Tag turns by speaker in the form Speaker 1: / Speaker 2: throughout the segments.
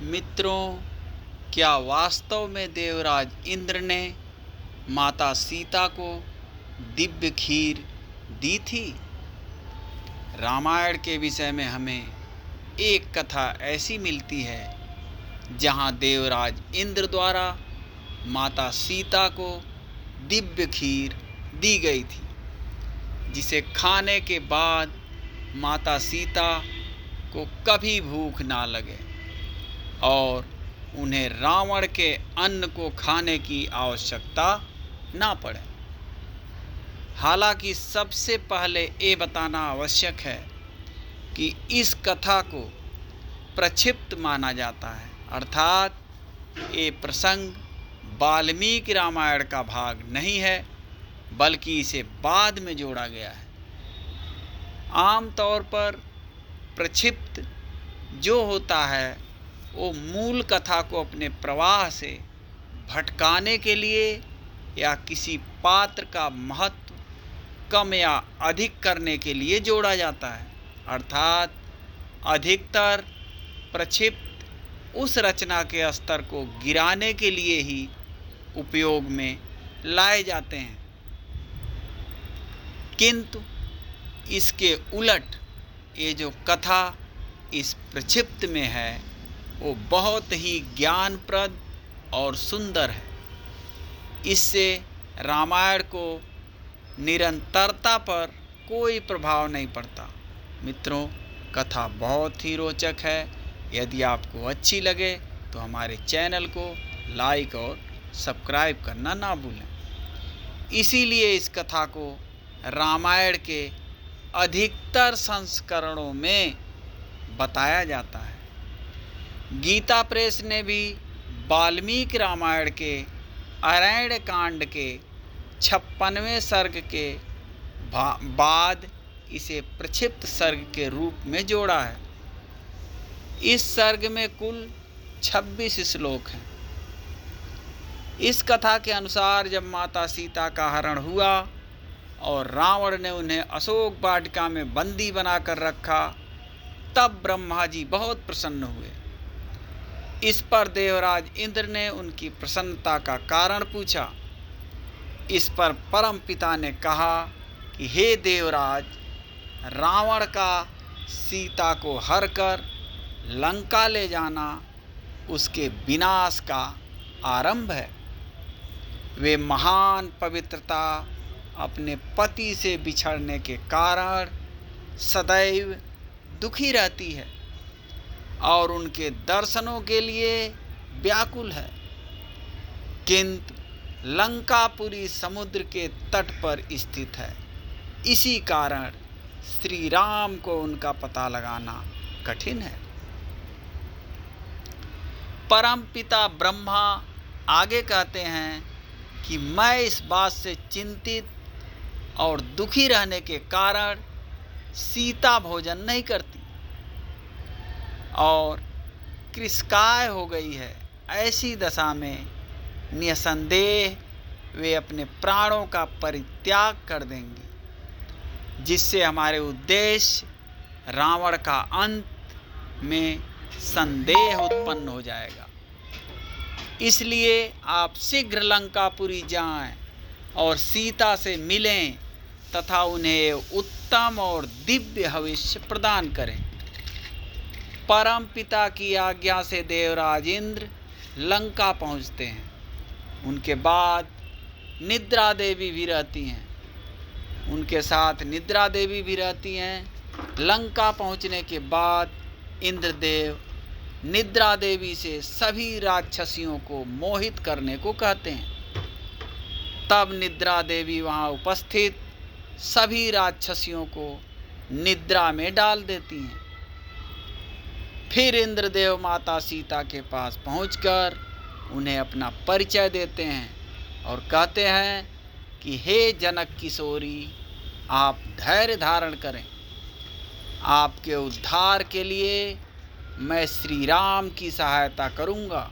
Speaker 1: मित्रों, क्या वास्तव में देवराज इंद्र ने माता सीता को दिव्य खीर दी थी? रामायण के विषय में हमें एक कथा ऐसी मिलती है जहां देवराज इंद्र द्वारा माता सीता को दिव्य खीर दी गई थी, जिसे खाने के बाद माता सीता को कभी भूख ना लगे और उन्हें रावण के अन्न को खाने की आवश्यकता ना पड़े। हालांकि सबसे पहले ये बताना आवश्यक है कि इस कथा को प्रक्षिप्त माना जाता है, अर्थात ये प्रसंग वाल्मीकि रामायण का भाग नहीं है, बल्कि इसे बाद में जोड़ा गया है। आमतौर पर प्रक्षिप्त जो होता है वो मूल कथा को अपने प्रवाह से भटकाने के लिए या किसी पात्र का महत्व कम या अधिक करने के लिए जोड़ा जाता है, अर्थात अधिकतर प्रक्षिप्त उस रचना के स्तर को गिराने के लिए ही उपयोग में लाए जाते हैं। किंतु इसके उलट ये जो कथा इस प्रक्षिप्त में है वो बहुत ही ज्ञानप्रद और सुंदर है। इससे रामायण को निरंतरता पर कोई प्रभाव नहीं पड़ता। मित्रों, कथा बहुत ही रोचक है। यदि आपको अच्छी लगे तो हमारे चैनल को लाइक और सब्सक्राइब करना ना भूलें। इसीलिए इस कथा को रामायण के अधिकतर संस्करणों में बताया जाता है। गीता प्रेस ने भी वाल्मीकि रामायण के अरण्य कांड के 56वें सर्ग के बाद इसे प्रक्षिप्त सर्ग के रूप में जोड़ा है। इस सर्ग में कुल 26 श्लोक हैं। इस कथा के अनुसार जब माता सीता का हरण हुआ और रावण ने उन्हें अशोक वाटिका में बंदी बनाकर रखा, तब ब्रह्मा जी बहुत प्रसन्न हुए। इस पर देवराज इंद्र ने उनकी प्रसन्नता का कारण पूछा। इस पर परम पिता ने कहा कि हे देवराज, रावण का सीता को हर कर लंका ले जाना उसके विनाश का आरंभ है। वे महान पवित्रता अपने पति से बिछड़ने के कारण सदैव दुखी रहती है और उनके दर्शनों के लिए व्याकुल है। किंतु लंकापुरी समुद्र के तट पर स्थित है, इसी कारण श्री राम को उनका पता लगाना कठिन है। परम पिता ब्रह्मा आगे कहते हैं कि मैं इस बात से चिंतित और दुखी रहने के कारण सीता भोजन नहीं करती और कृशकाय हो गई है। ऐसी दशा में निसंदेह वे अपने प्राणों का परित्याग कर देंगे, जिससे हमारे उद्देश्य रावण का अंत में संदेह उत्पन्न हो जाएगा। इसलिए आप शीघ्र लंकापुरी जाएं और सीता से मिलें तथा उन्हें उत्तम और दिव्य हविष्य प्रदान करें। परम पिता की आज्ञा से देवराज इंद्र लंका पहुंचते हैं। उनके बाद निद्रा देवी भी रहती हैं। उनके साथ निद्रा देवी भी रहती हैं। लंका पहुंचने के बाद इंद्रदेव निद्रा देवी से सभी राक्षसियों को मोहित करने को कहते हैं। तब निद्रा देवी वहां उपस्थित सभी राक्षसियों को निद्रा में डाल देती हैं। फिर इंद्रदेव माता सीता के पास पहुंचकर उन्हें अपना परिचय देते हैं और कहते हैं कि हे जनक किशोरी, आप धैर्य धारण करें। आपके उद्धार के लिए मैं श्री राम की सहायता करूंगा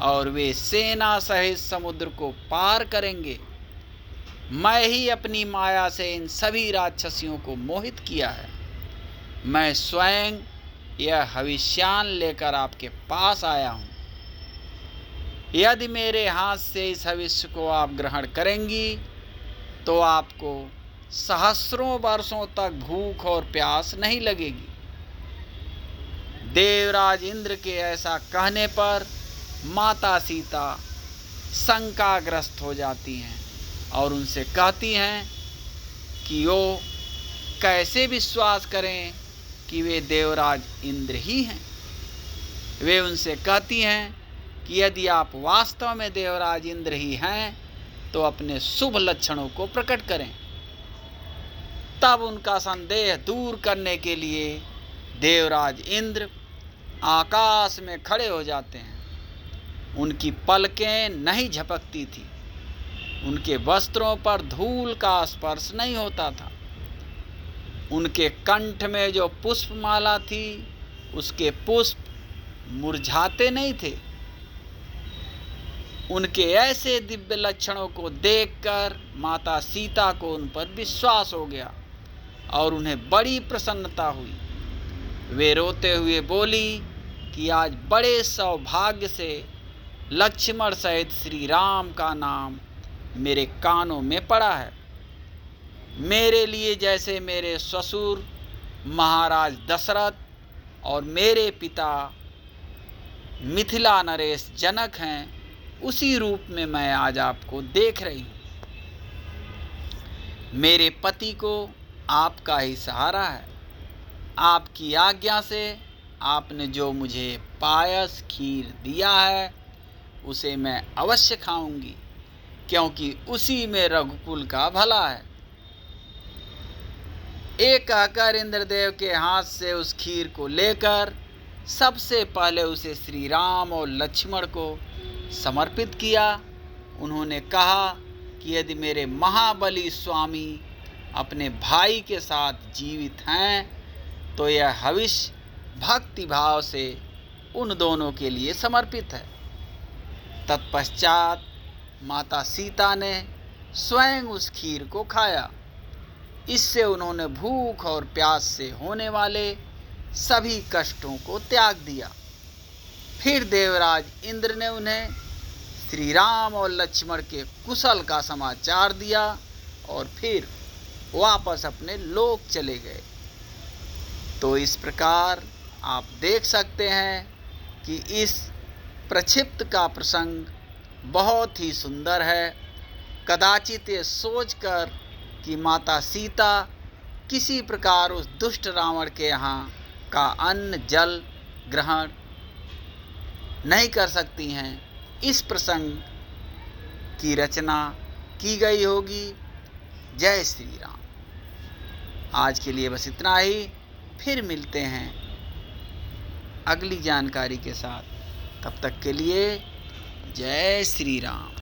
Speaker 1: और वे सेना सहित समुद्र को पार करेंगे। मैं ही अपनी माया से इन सभी राक्षसियों को मोहित किया है। मैं स्वयं यह हविष्यान लेकर आपके पास आया हूँ। यदि मेरे हाथ से इस हविष्य को आप ग्रहण करेंगी तो आपको सहस्रों वर्षों तक भूख और प्यास नहीं लगेगी। देवराज इंद्र के ऐसा कहने पर माता सीता शंकाग्रस्त हो जाती हैं और उनसे कहती हैं कि वो कैसे विश्वास करें कि वे देवराज इंद्र ही हैं। वे उनसे कहती हैं कि यदि आप वास्तव में देवराज इंद्र ही हैं तो अपने शुभ लक्षणों को प्रकट करें। तब उनका संदेह दूर करने के लिए देवराज इंद्र आकाश में खड़े हो जाते हैं। उनकी पलकें नहीं झपकती थी, उनके वस्त्रों पर धूल का स्पर्श नहीं होता था, उनके कंठ में जो पुष्पमाला थी उसके पुष्प मुरझाते नहीं थे। उनके ऐसे दिव्य लक्षणों को देखकर माता सीता को उन पर विश्वास हो गया और उन्हें बड़ी प्रसन्नता हुई। वे रोते हुए बोली कि आज बड़े सौभाग्य से लक्ष्मण सहित श्री राम का नाम मेरे कानों में पड़ा है। मेरे लिए जैसे मेरे ससुर महाराज दशरथ और मेरे पिता मिथिला नरेश जनक हैं, उसी रूप में मैं आज आपको देख रही हूँ। मेरे पति को आपका ही सहारा है। आपकी आज्ञा से आपने जो मुझे पायस खीर दिया है उसे मैं अवश्य खाऊंगी, क्योंकि उसी में रघुकुल का भला है। एक कहकर इंद्रदेव के हाथ से उस खीर को लेकर सबसे पहले उसे श्री राम और लक्ष्मण को समर्पित किया। उन्होंने कहा कि यदि मेरे महाबली स्वामी अपने भाई के साथ जीवित हैं तो यह हविष्य भक्ति भाव से उन दोनों के लिए समर्पित है। तत्पश्चात माता सीता ने स्वयं उस खीर को खाया। इससे उन्होंने भूख और प्यास से होने वाले सभी कष्टों को त्याग दिया। फिर देवराज इंद्र ने उन्हें श्री राम और लक्ष्मण के कुशल का समाचार दिया और फिर वापस अपने लोक चले गए। तो इस प्रकार आप देख सकते हैं कि इस प्रक्षिप्त का प्रसंग बहुत ही सुंदर है। कदाचित ये सोचकर कि माता सीता किसी प्रकार उस दुष्ट रावण के यहाँ का अन्न जल ग्रहण नहीं कर सकती हैं, इस प्रसंग की रचना की गई होगी। जय श्री राम। आज के लिए बस इतना ही। फिर मिलते हैं अगली जानकारी के साथ। तब तक के लिए जय श्री राम।